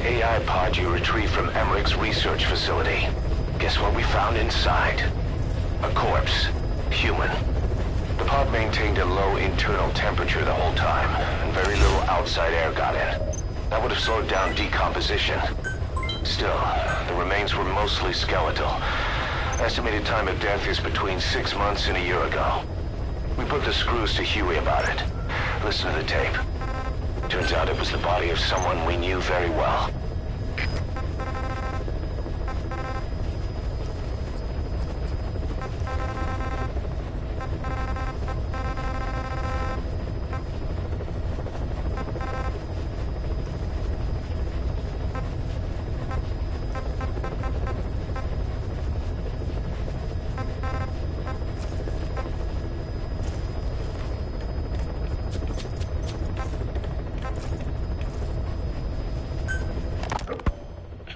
AI pod you retrieved from Emmerich's research facility. Guess what we found inside? A corpse. Human. The pod maintained a low internal temperature the whole time, and very little outside air got in. That would have slowed down decomposition. Still, the remains were mostly skeletal. Estimated time of death is between 6 months and a year ago. We put the screws to Huey about it. Listen to the tape. Turns out it was the body of someone we knew very well.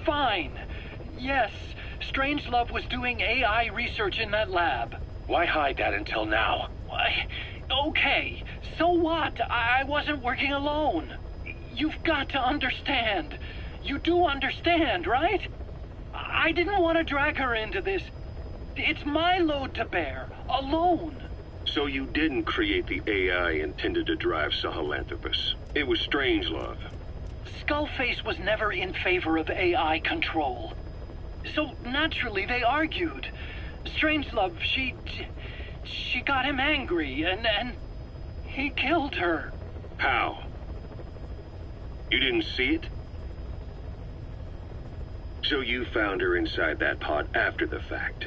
Fine. Yes, Strangelove was doing AI research in that lab. Why hide that until now? Why? Okay, so what? I wasn't working alone. You've got to understand. You do understand, right? I didn't want to drag her into this. It's my load to bear, alone. So you didn't create the AI intended to drive Sahelanthropus. It was Strangelove. Skullface was never in favor of AI control. So naturally they argued. Strangelove, she got him angry and he killed her. How? You didn't see it? So you found her inside that pod after the fact.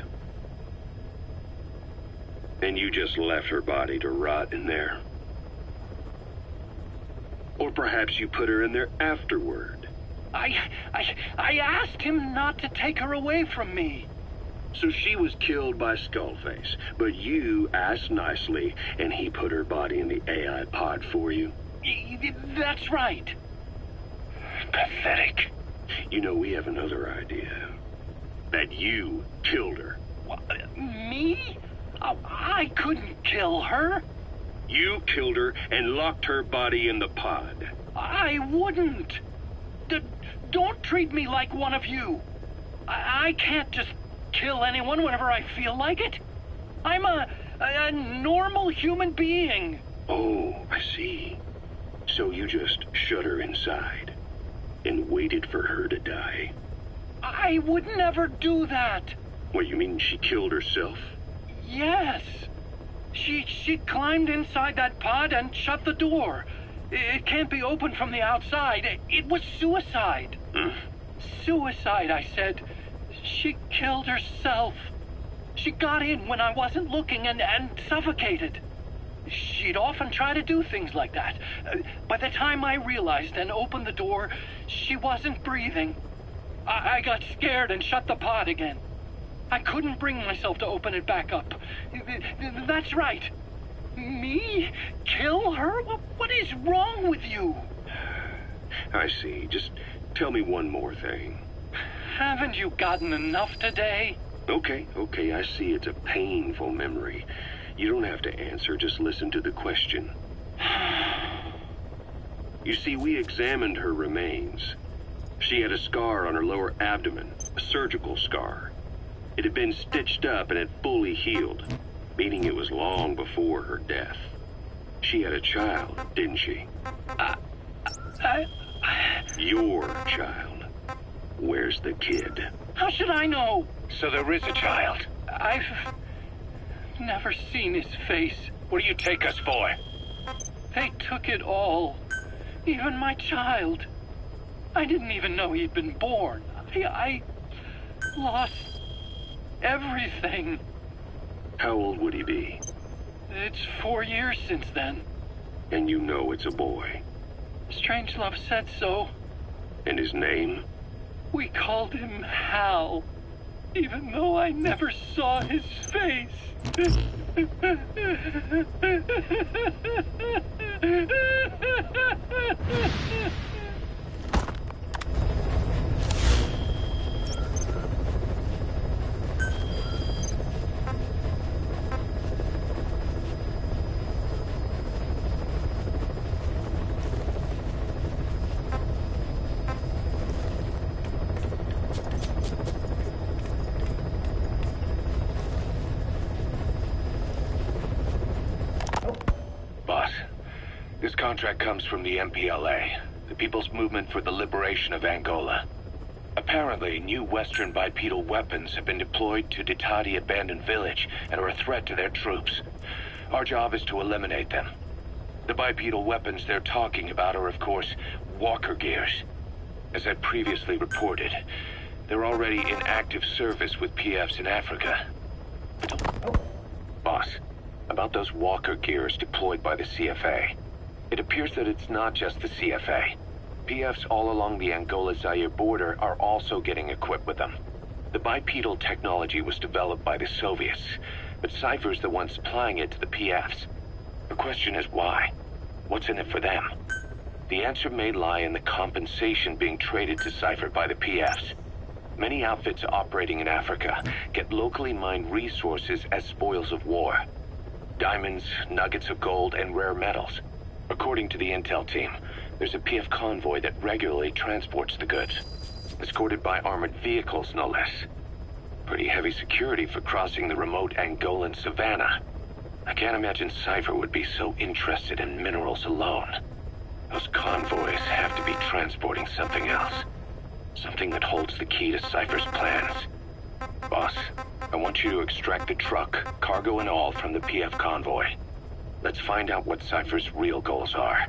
And you just left her body to rot in there. Or perhaps you put her in there afterward. I asked him not to take her away from me. So she was killed by Skullface, but you asked nicely, and he put her body in the AI pod for you? That's right. Pathetic. You know, we have another idea. That you killed her. What, me? I couldn't kill her. You killed her and locked her body in the pod. I wouldn't. Don't treat me like one of you. I can't just kill anyone whenever I feel like it. I'm a normal human being. Oh, I see. So you just shut her inside and waited for her to die. I would never do that. What, you mean she killed herself? Yes. She climbed inside that pod and shut the door. It can't be opened from the outside. It was suicide. Suicide, I said. She killed herself. She got in when I wasn't looking and suffocated. She'd often try to do things like that. By the time I realized and opened the door, she wasn't breathing. I got scared and shut the pod again. I couldn't bring myself to open it back up. That's right. Me? Kill her? What is wrong with you? I see. Just tell me one more thing. Haven't you gotten enough today? Okay, I see it's a painful memory. You don't have to answer, just listen to the question. You see, we examined her remains. She had a scar on her lower abdomen, a surgical scar. It had been stitched up and had fully healed, meaning it was long before her death. She had a child, didn't she? Your child. Where's the kid? How should I know? So there is a child. I've never seen his face. What do you take us for? They took it all. Even my child. I didn't even know he'd been born. I lost everything. How old would he be? It's 4 years since then. And you know it's a boy. Strangelove said so. And his name? We called him Hal, even though I never saw his face. This contract comes from the MPLA, the People's Movement for the Liberation of Angola. Apparently, new Western bipedal weapons have been deployed to Ditadi abandoned village and are a threat to their troops. Our job is to eliminate them. The bipedal weapons they're talking about are, of course, walker gears. As I previously reported, they're already in active service with PFs in Africa. Boss, about those walker gears deployed by the CFA. It appears that it's not just the CFA. PFs all along the Angola-Zaire border are also getting equipped with them. The bipedal technology was developed by the Soviets, but Cypher's the one supplying it to the PFs. The question is why? What's in it for them? The answer may lie in the compensation being traded to Cypher by the PFs. Many outfits operating in Africa get locally mined resources as spoils of war. Diamonds, nuggets of gold, and rare metals. According to the intel team, there's a PF convoy that regularly transports the goods, escorted by armored vehicles, no less. Pretty heavy security for crossing the remote Angolan savannah. I can't imagine Cypher would be so interested in minerals alone. Those convoys have to be transporting something else. Something that holds the key to Cypher's plans. Boss, I want you to extract the truck, cargo and all, from the PF convoy. Let's find out what Cypher's real goals are.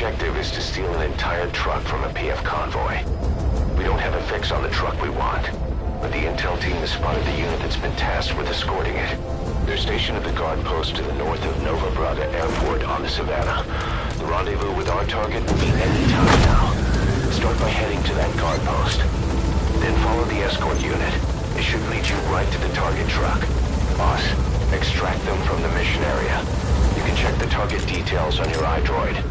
Objective is to steal an entire truck from a PF convoy. We don't have a fix on the truck we want, but the intel team has spotted the unit that's been tasked with escorting it. They're stationed at the guard post to the north of Nova Braga Airport on the Savannah. The rendezvous with our target will be any time now. Start by heading to that guard post. Then follow the escort unit. It should lead you right to the target truck. Boss, extract them from the mission area. You can check the target details on your iDroid.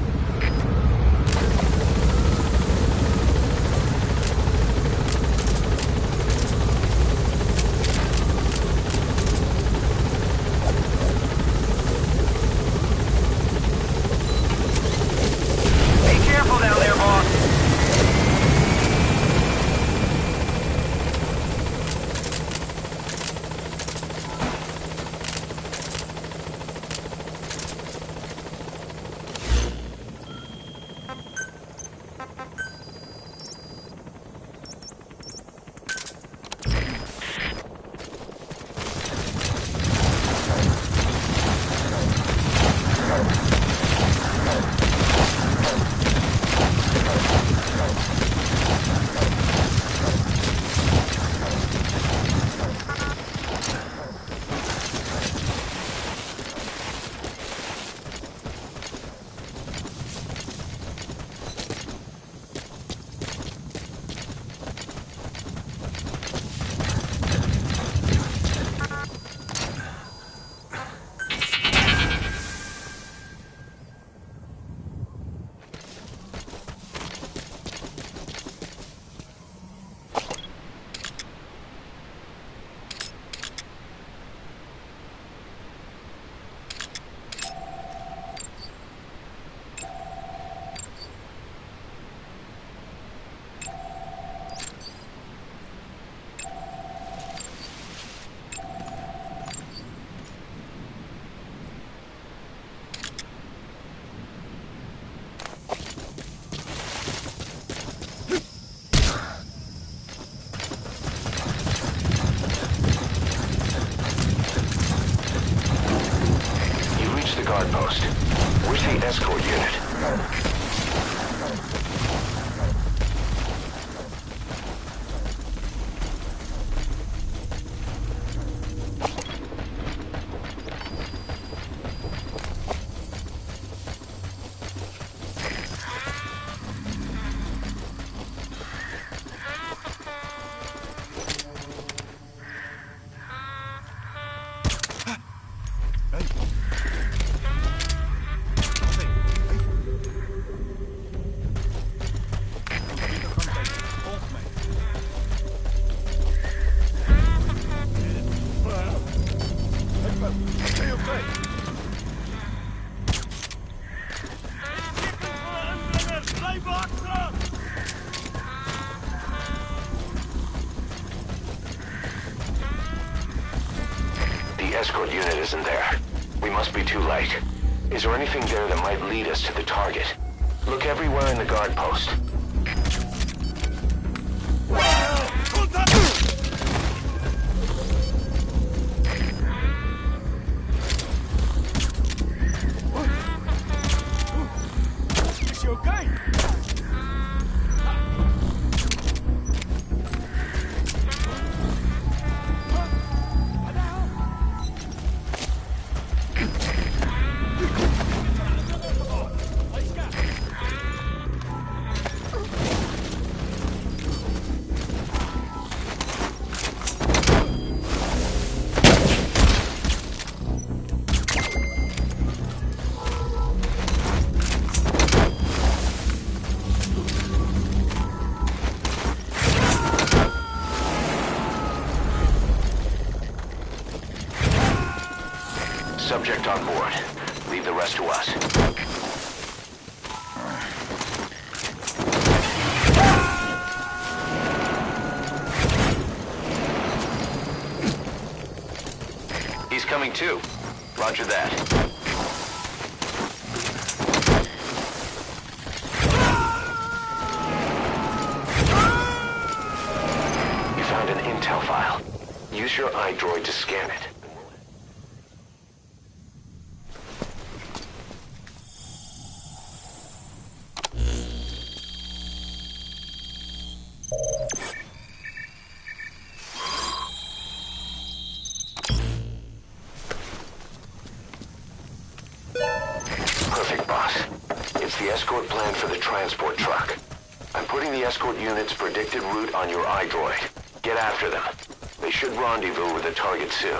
escort unit isn't there. We must be too late. Is there anything there that might lead us to the target? Look everywhere in the guard post. Is she okay? Subject on board. Leave the rest to us. He's coming too. Roger that. You found an intel file. Use your iDroid to scan it. Perfect, boss. It's the escort plan for the transport truck. I'm putting the escort unit's predicted route on your iDroid. Get after them. They should rendezvous with the target soon.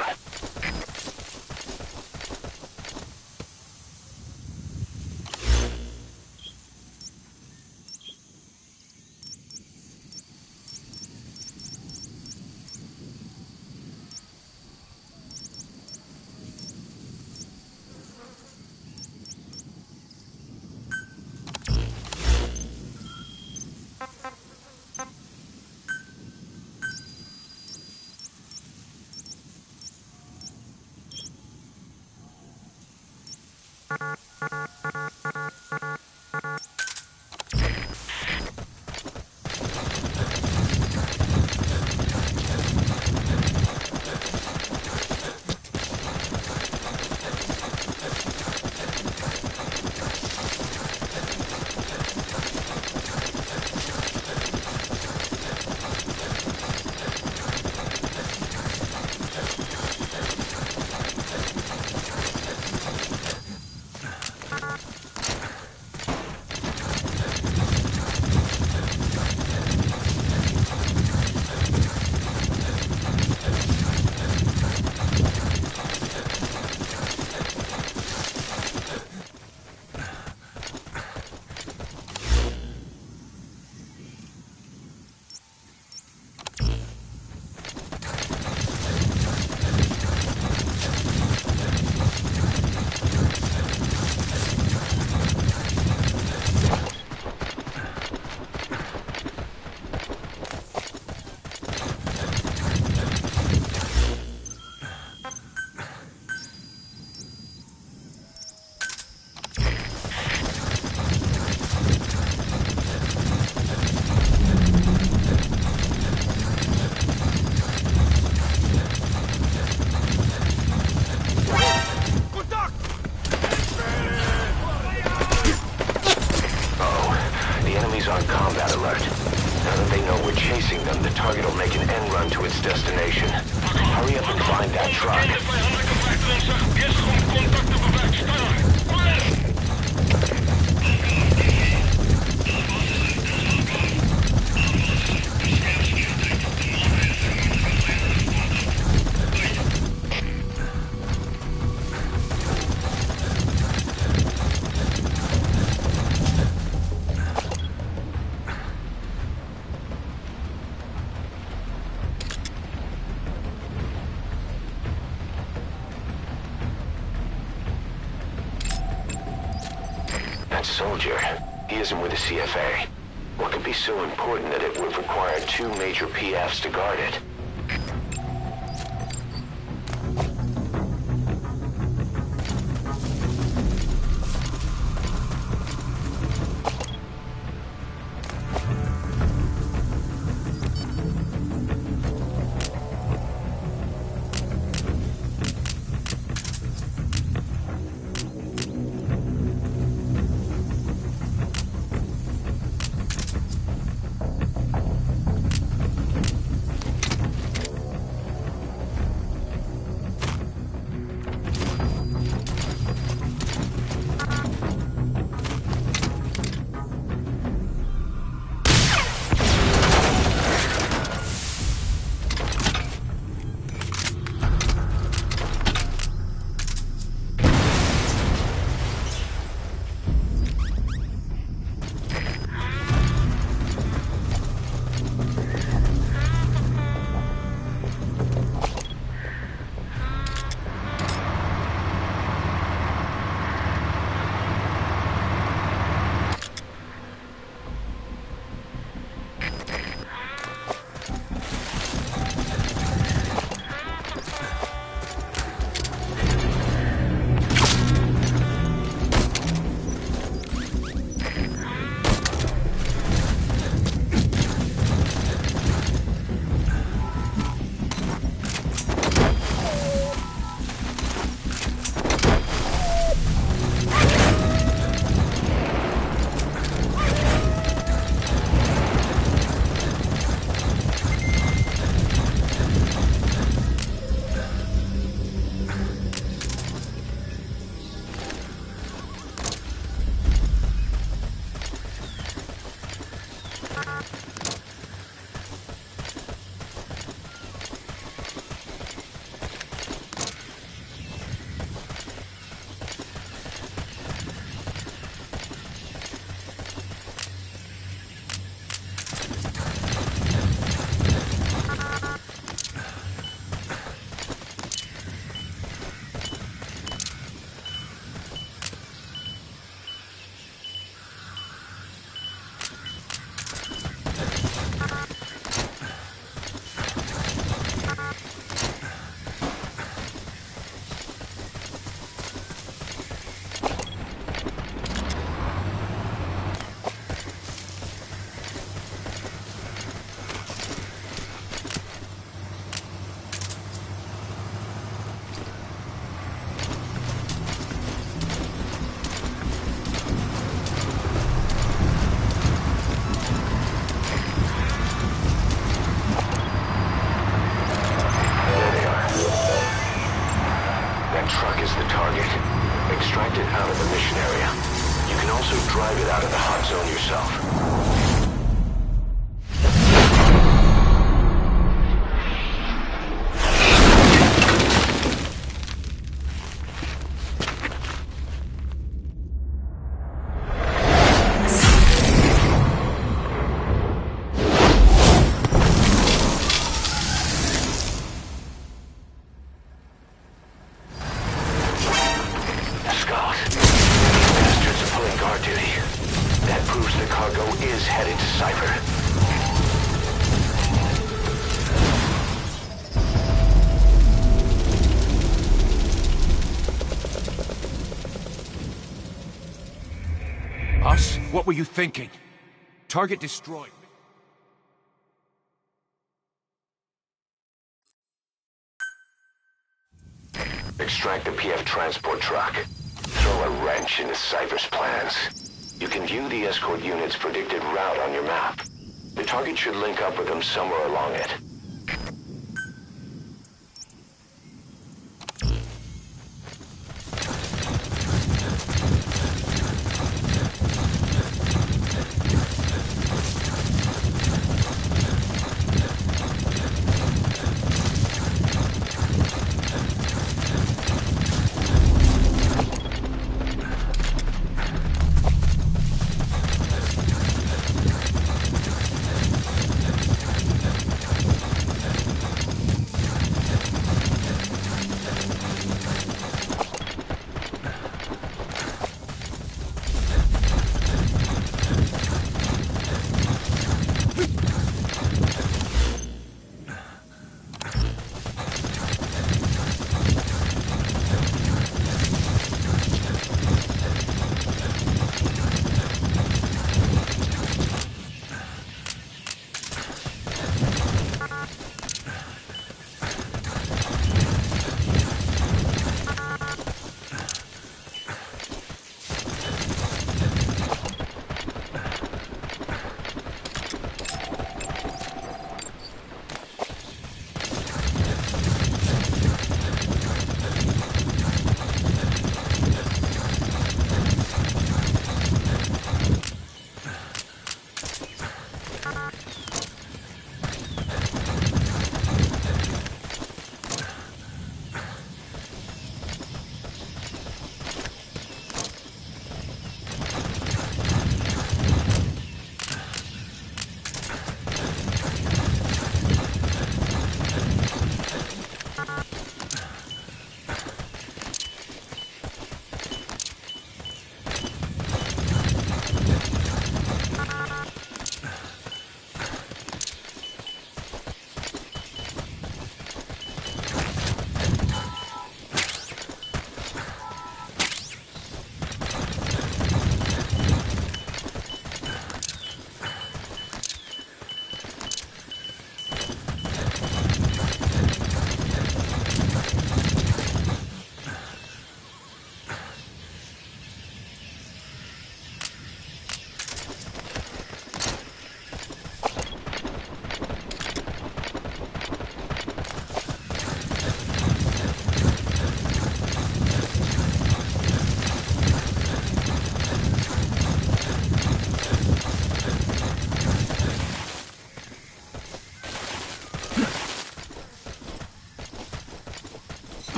On combat alert. Now that they know we're chasing them, the target will make an end run to its destination. Hurry up and find that truck. That soldier, he isn't with the CFA. What could be so important that it would require 2 major PFs to guard it? is headed to Cypher. Us? What were you thinking? Target destroyed. Extract the PF transport truck. Throw a wrench into Cypher's plans. You can view the escort unit's predicted route on your map. The target should link up with them somewhere along it.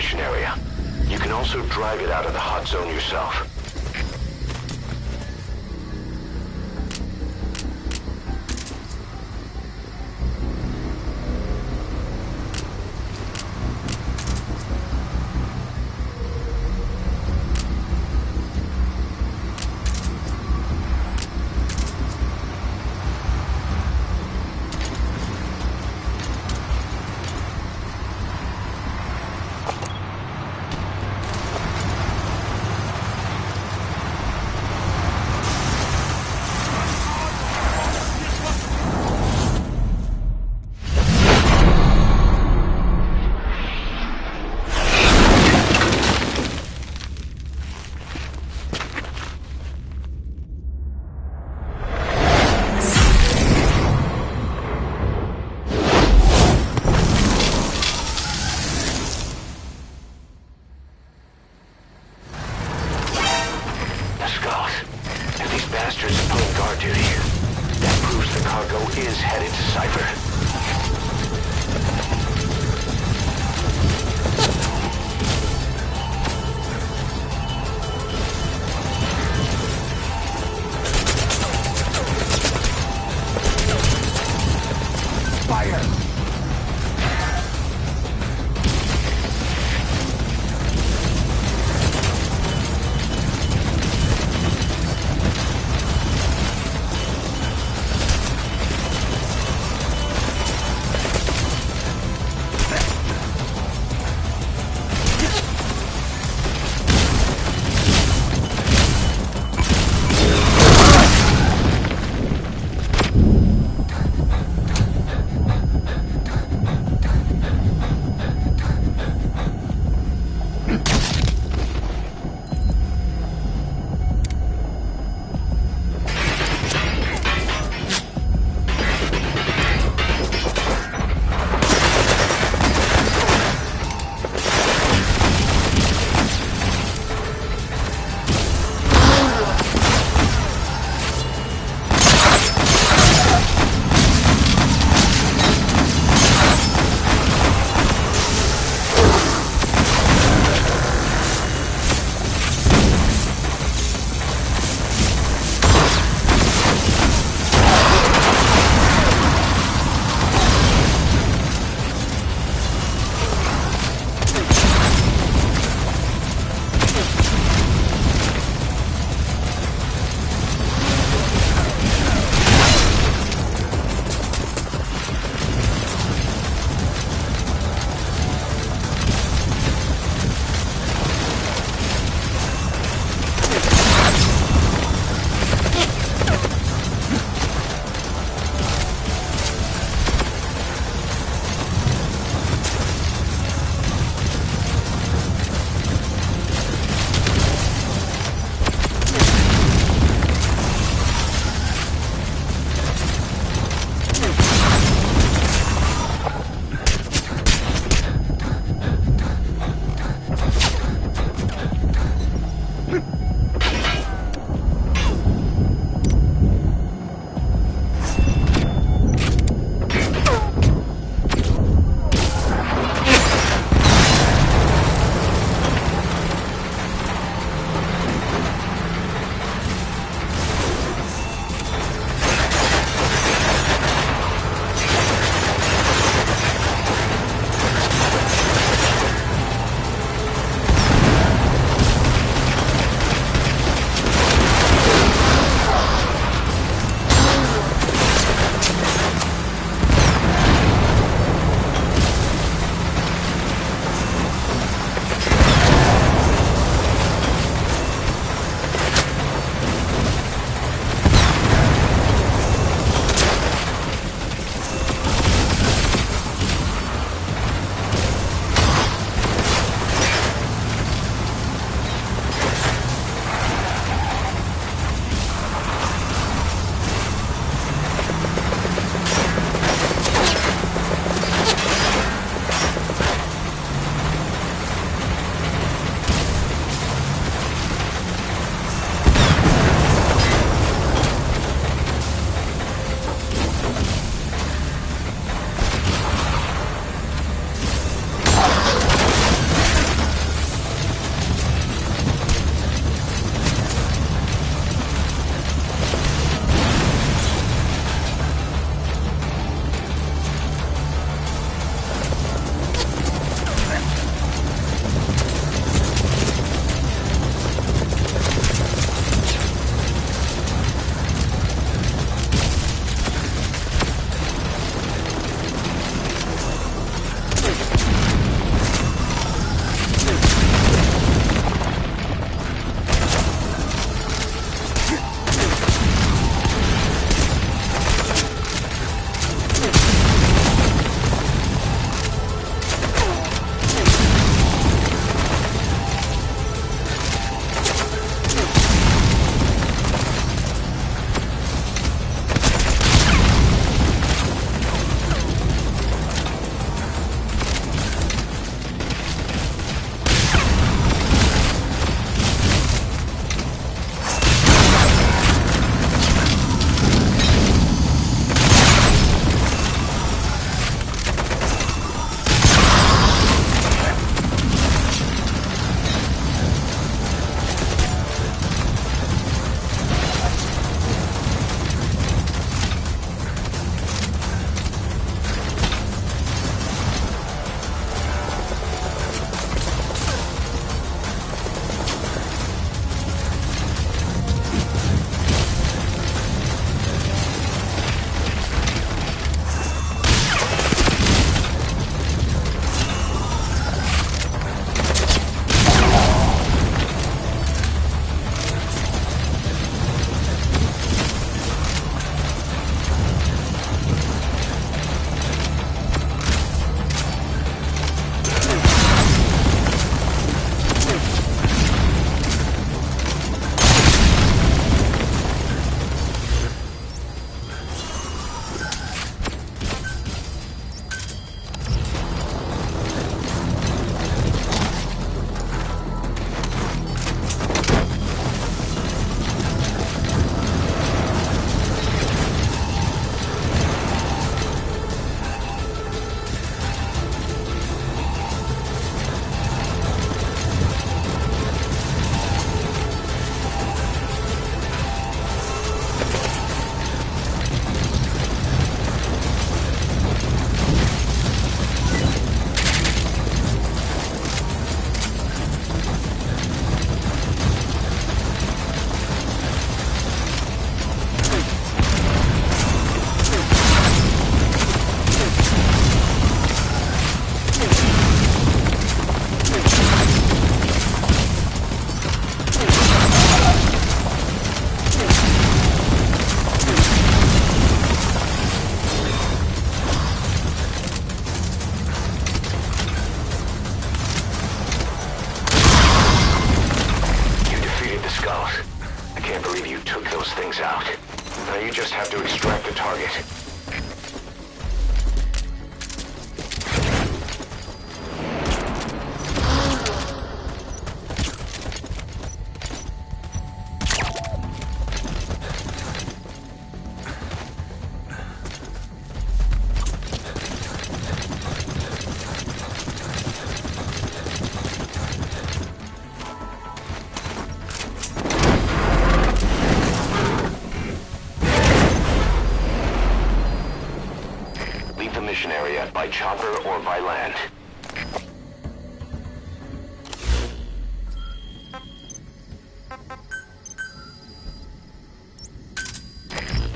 transmission area. You can also drive it out of the hot zone yourself. you just have to extract the target. Leave the mission area by chopper or by land.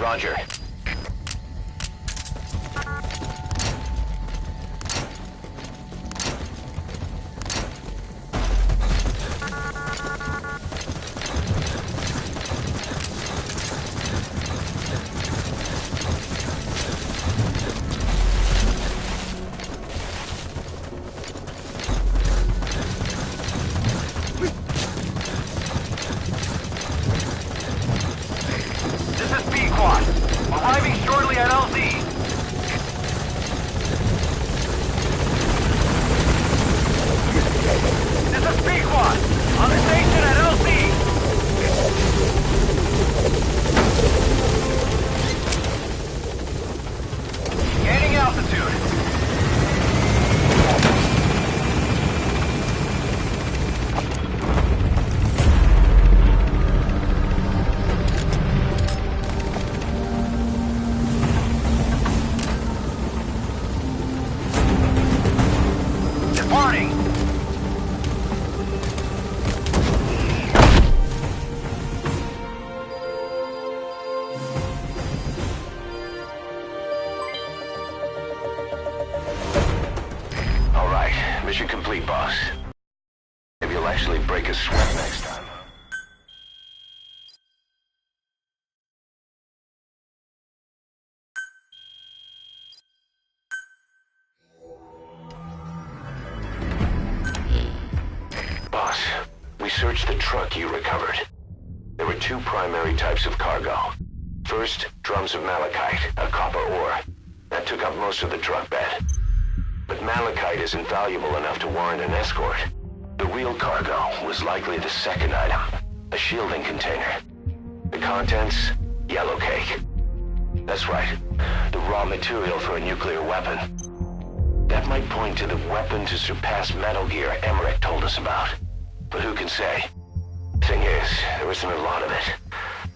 Roger. Arriving shortly at LZ. This is B-Quad. On the station at LZ. Gaining altitude. Departing. All right, mission complete, boss. Maybe you'll actually break a sweat next time. Boss, we searched the truck you recovered. There were two primary types of cargo. First, drums of malachite, a copper ore. That took up most of the truck bed. But malachite isn't valuable enough to warrant an escort. The real cargo was likely the second item, a shielding container. The contents, yellow cake. That's right, the raw material for a nuclear weapon. That might point to the weapon to surpass Metal Gear Emmerich told us about. But who can say? Thing is, there isn't a lot of it.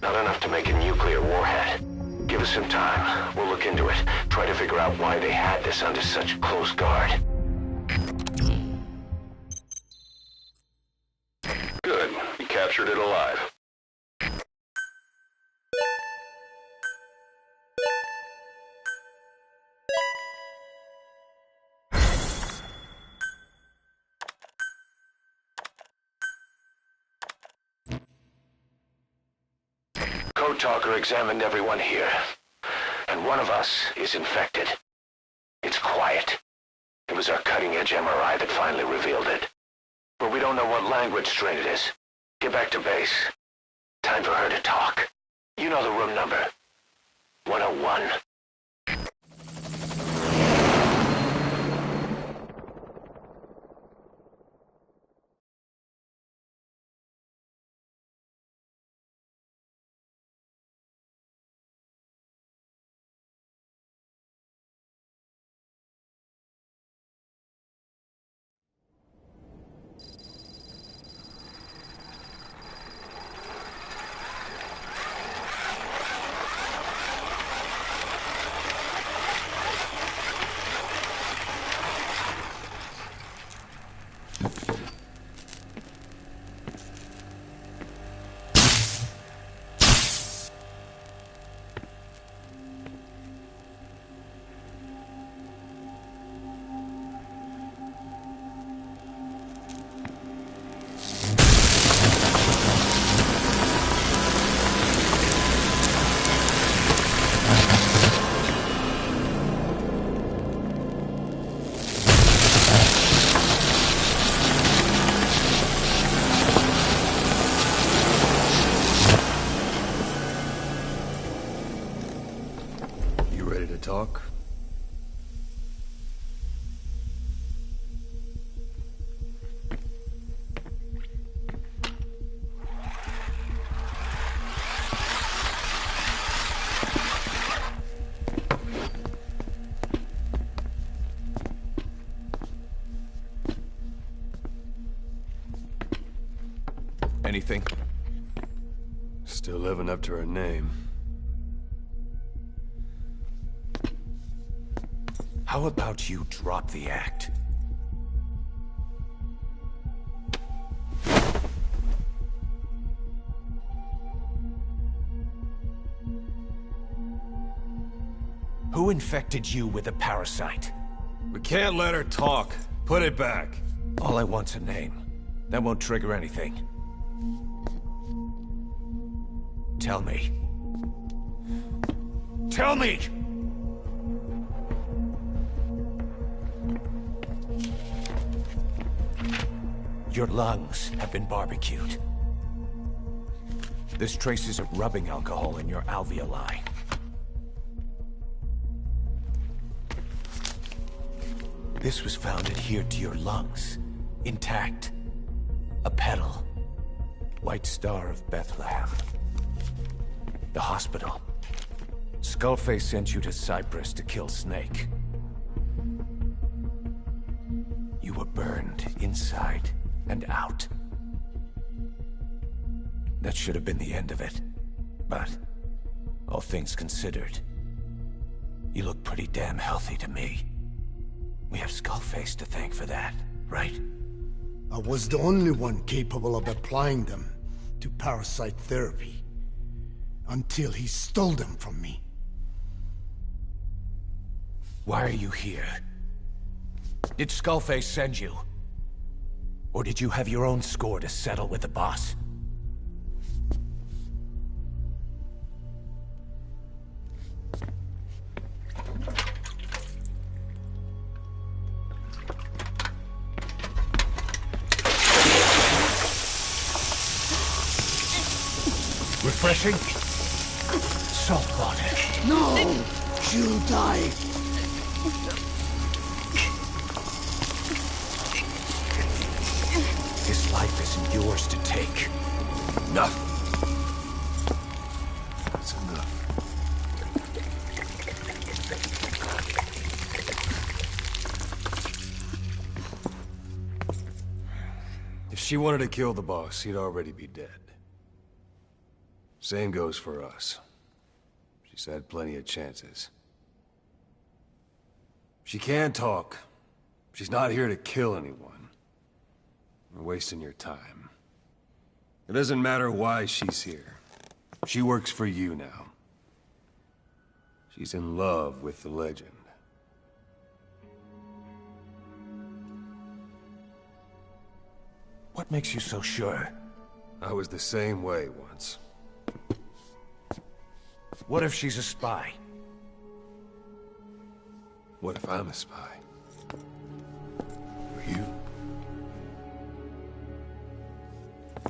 Not enough to make a nuclear warhead. Give us some time. We'll look into it. Try to figure out why they had this under such close guard. Good. You captured it alive. Code Talker examined everyone here, and one of us is infected. It's quiet. It was our cutting-edge MRI that finally revealed it. But we don't know what language strain it is. Get back to base. Time for her to talk. You know the room number. 101. Anything? Still living up to her name. How about you drop the act? Who infected you with a parasite? We can't let her talk. Put it back. All I want's a name. That won't trigger anything. Tell me. Tell me! Your lungs have been barbecued. There's traces of rubbing alcohol in your alveoli. This was found adhered to your lungs, intact. A petal. White Star of Bethlehem. The hospital. Skullface sent you to Cyprus to kill Snake. You were burned inside and out. That should have been the end of it. But, all things considered, you look pretty damn healthy to me. We have Skullface to thank for that, right? I was the only one capable of applying them to parasite therapy. Until he stole them from me. Why are you here? Did Skullface send you? Or did you have your own score to settle with the boss? Refreshing? Salt water. No! She'll die! His life isn't yours to take. Enough! That's enough. If she wanted to kill the boss, he'd already be dead. Same goes for us. She's had plenty of chances. She can talk. She's not here to kill anyone. You're wasting your time. It doesn't matter why she's here. She works for you now. She's in love with the legend. What makes you so sure? I was the same way once. What if she's a spy? What if I'm a spy? For you?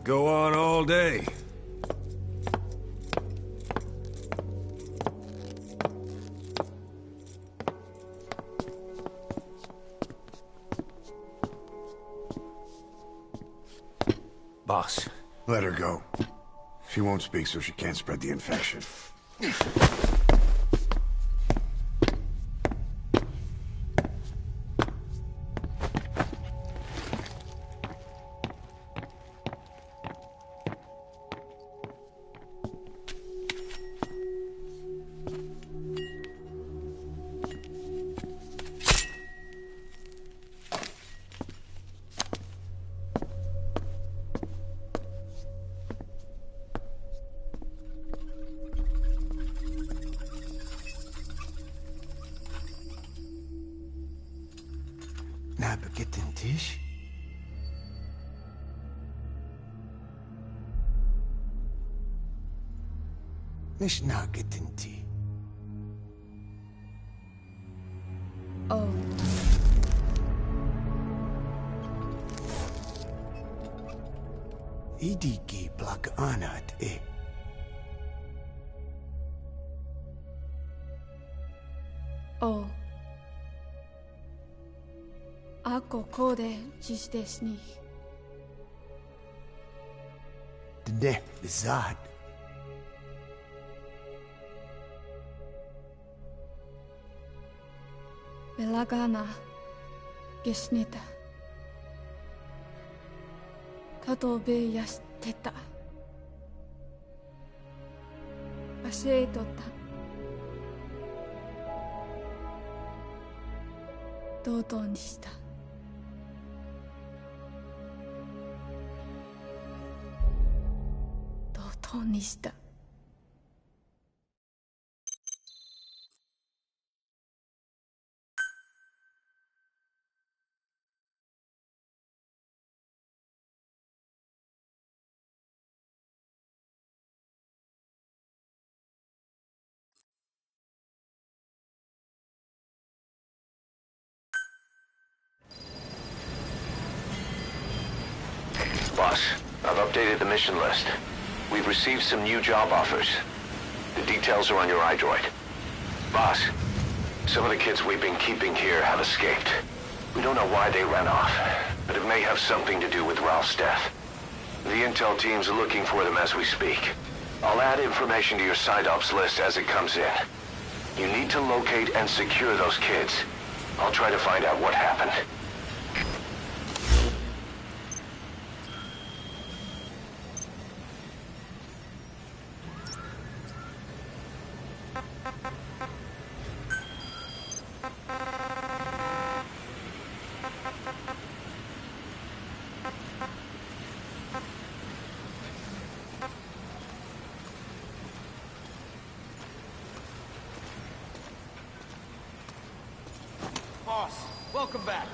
Go on all day. Boss. Let her go. She won't speak so she can't spread the infection. Nabegitin Tisch? مش ناقة انتي. Oh. إيديكي بلاك آنات إيه. Oh. Ako kode jisdes ni. دنه بالزاد. Belagana gesnita. たとべやしてた教えとった道東にした道東にしたBoss, I've updated the mission list. We've received some new job offers. The details are on your iDroid. Boss, some of the kids we've been keeping here have escaped. We don't know why they ran off, but it may have something to do with Ralph's death. The intel team's looking for them as we speak. I'll add information to your side ops list as it comes in. You need to locate and secure those kids. I'll try to find out what happened. Boss, welcome back.